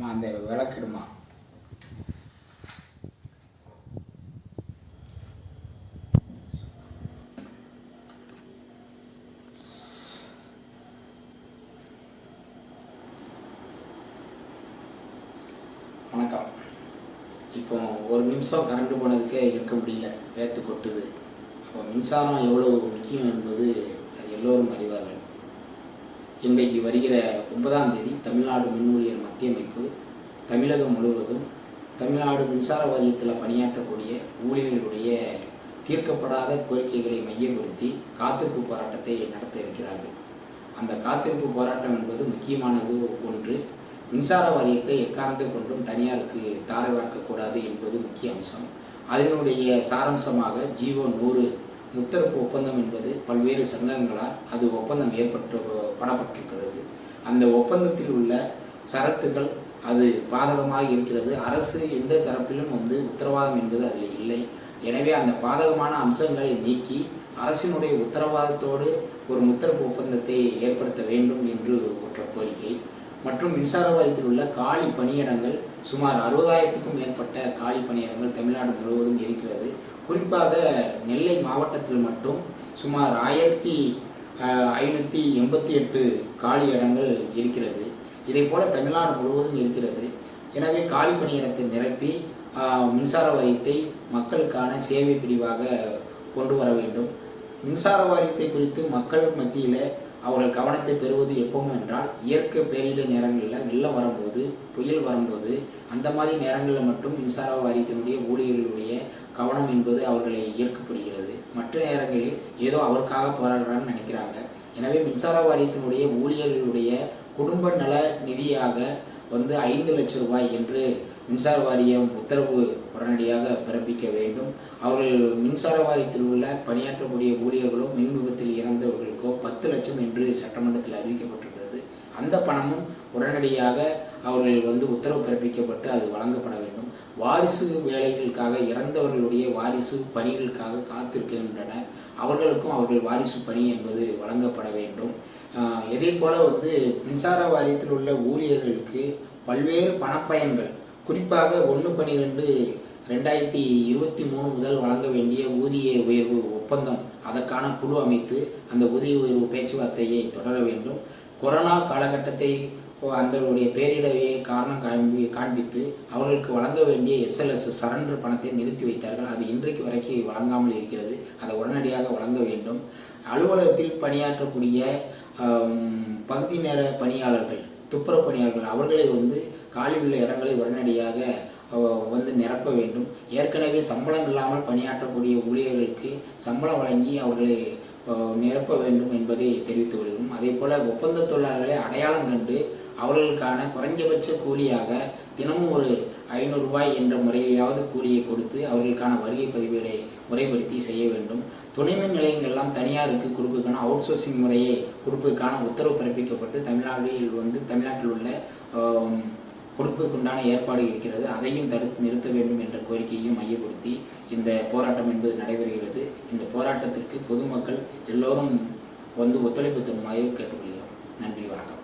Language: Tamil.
அந்த விளக்கிடுமா. வணக்கம். இப்போ ஒரு நிமிஷம் கரண்ட் போனதுக்கே இருக்க முடியல, வேத்து கொட்டுது. அப்போ மின்சாரம் எவ்வளவு முக்கியம் என்பது அது எல்லோரும் அறிவார்கள். இன்றைக்கு வருகிற 9ஆம் தேதி தமிழ்நாடு மின் ஊழியர் மத்திய அமைப்பு தமிழகம் முழுவதும் தமிழ்நாடு மின்சார வாரியத்தில் பணியாற்றக்கூடிய ஊழியர்களுடைய தீர்க்கப்படாத கோரிக்கைகளை மையப்படுத்தி காத்திருப்பு போராட்டத்தை நடத்த இருக்கிறார்கள். அந்த காத்திருப்பு போராட்டம் என்பது முக்கியமானது ஒன்று. மின்சார வாரியத்தை எக்காரணத்தை கொண்டும் தனியாருக்கு தாரை வார்க்கக்கூடாது என்பது முக்கிய அம்சம். அதனுடைய சாராம்சமாக ஜிஓ 100 முத்தரப்பு ஒப்பந்தம் என்பது பல்வேறு சங்கங்களால் அது ஒப்பந்தம் படப்பட்டிருக்கிறது. அந்த ஒப்பந்தத்தில் உள்ள சரத்துகள் அது பாதகமாக இருக்கிறது. அரசு எந்த தரப்பிலும் உத்தரவாதம் என்பது அதில் இல்லை. எனவே அந்த பாதகமான அம்சங்களை நீக்கி அரசினுடைய உத்தரவாதத்தோடு ஒரு முத்தரப்பு ஒப்பந்தத்தை ஏற்படுத்த வேண்டும் என்று ஒற்ற கோரிக்கை. மற்றும் மின்சார வாரியத்தில் உள்ள காலி பணியிடங்கள் சுமார் 60,000க்கும் மேற்பட்ட காலி பணியிடங்கள் தமிழ்நாடு முழுவதும் இருக்கிறது. குறிப்பாக நெல்லை மாவட்டத்தில் மட்டும் சுமார் 1588 காலி இடங்கள் இருக்கிறது. இதை போல தமிழ்நாடு முழுவதும் இருக்கிறது. எனவே காலி பணியிடத்தை நிரப்பி மின்சார வாரியத்தை மக்களுக்கான சேவை பிரிவாக கொண்டு வர வேண்டும். மின்சார வாரியத்தை குறித்து மக்கள் மத்தியில் அவர்கள் கவனத்தை பெறுவது எப்பவும் என்றால் இயற்கை பேரிடர் நேரங்களில் வெள்ளம் வரும்போது, புயல் வரும்போது, அந்த மாதிரி நேரங்களில் மட்டும் மின்சார வாரியத்தினுடைய ஊழியர்களுடைய கவனம் என்பது அவர்களை ஈர்க்கப்படுகிறது. மற்ற நேரங்களில் ஏதோ அவருக்காக போராடுறான்னு நினைக்கிறாங்க. எனவே மின்சார வாரியத்தினுடைய ஊழியர்களுடைய குடும்ப நல நிதியாக 5 லட்சம் ரூபாய் என்று மின்சார வாரியம் உத்தரவு உடனடியாக பிறப்பிக்க வேண்டும். அவர்கள் மின்சார வாரியத்தில் உள்ள பணியாற்றக்கூடிய ஊழியர்களோ மின் விபத்தில் இறந்தவர்களுக்கோ 10 லட்சம் என்று சட்டமன்றத்தில் அறிவிக்கப்பட்டிருக்கிறது. அந்த பணமும் உடனடியாக அவர்கள் உத்தரவு பிறப்பிக்கப்பட்டு அது வழங்கப்பட வேண்டும். வாரிசு வேலைகளுக்காக இறந்தவர்களுடைய வாரிசு பணிகளுக்காக காத்திருக்கின்றனர். அவர்களுக்கும் அவர்கள் வாரிசு பணி என்பது வழங்கப்பட வேண்டும். இதே போல மின்சார வாரியத்தில் உள்ள ஊழியர்களுக்கு பல்வேறு பணப்பயன்கள், குறிப்பாக 1/12/2023 முதல் வழங்க வேண்டிய ஊதிய உயர்வு ஒப்பந்தம், அதற்கான குழு அமைத்து அந்த ஊதிய உயர்வு பேச்சுவார்த்தையை தொடர வேண்டும். கொரோனா காலகட்டத்தை அதனுடைய பேரிடரை காரணம் காண்பித்து அவர்களுக்கு வழங்க வேண்டிய SLS சரண்டர் பணத்தை நிறுத்தி வைத்தார்கள். அது இன்றைக்கு வரைக்கும் வழங்காமல் இருக்கிறது. அதை உடனடியாக வழங்க வேண்டும். அலுவலகத்தில் பணியாற்றக்கூடிய பகுதி நேர பணியாளர்கள், துப்புரவு பணியாளர்கள், அவர்களை காலி உள்ள இடங்களை உடனடியாக நிரப்ப வேண்டும். ஏற்கனவே சம்பளம் இல்லாமல் பணியாற்றக்கூடிய ஊழியர்களுக்கு சம்பளம் வழங்கி அவர்களை நிரப்ப வேண்டும் என்பதை தெரிவித்து கொள்கிறோம். அதே போல ஒப்பந்த தொழிலாளர்களை அடையாளம் கண்டு அவர்களுக்கான குறைஞ்சபட்ச கூலியாக தினமும் ஒரு 500 ரூபாய் என்ற முறையிலாவது கூலியை கொடுத்து அவர்களுக்கான வருகை பதிவேடை முறைப்படுத்தி செய்ய வேண்டும். துணைமின் நிலையங்கள்லாம் தனியாருக்கு கொடுப்பதற்கான அவுட் சோர்சிங் முறையை கொடுப்பதற்கான உத்தரவு பிறப்பிக்கப்பட்டு தமிழ்நாட்டில் உள்ள கொடுப்பதற்குண்டான ஏற்பாடு இருக்கிறது. அதையும் தடுத்து நிறுத்த வேண்டும் என்ற கோரிக்கையையும் மையப்படுத்தி இந்த போராட்டம் என்பது நடைபெறுகிறது. இந்த போராட்டத்திற்கு பொதுமக்கள் எல்லோரும் ஒத்துழைப்பு தருமாறு கேட்டுக்கொள்கிறோம். நன்றி, வணக்கம்.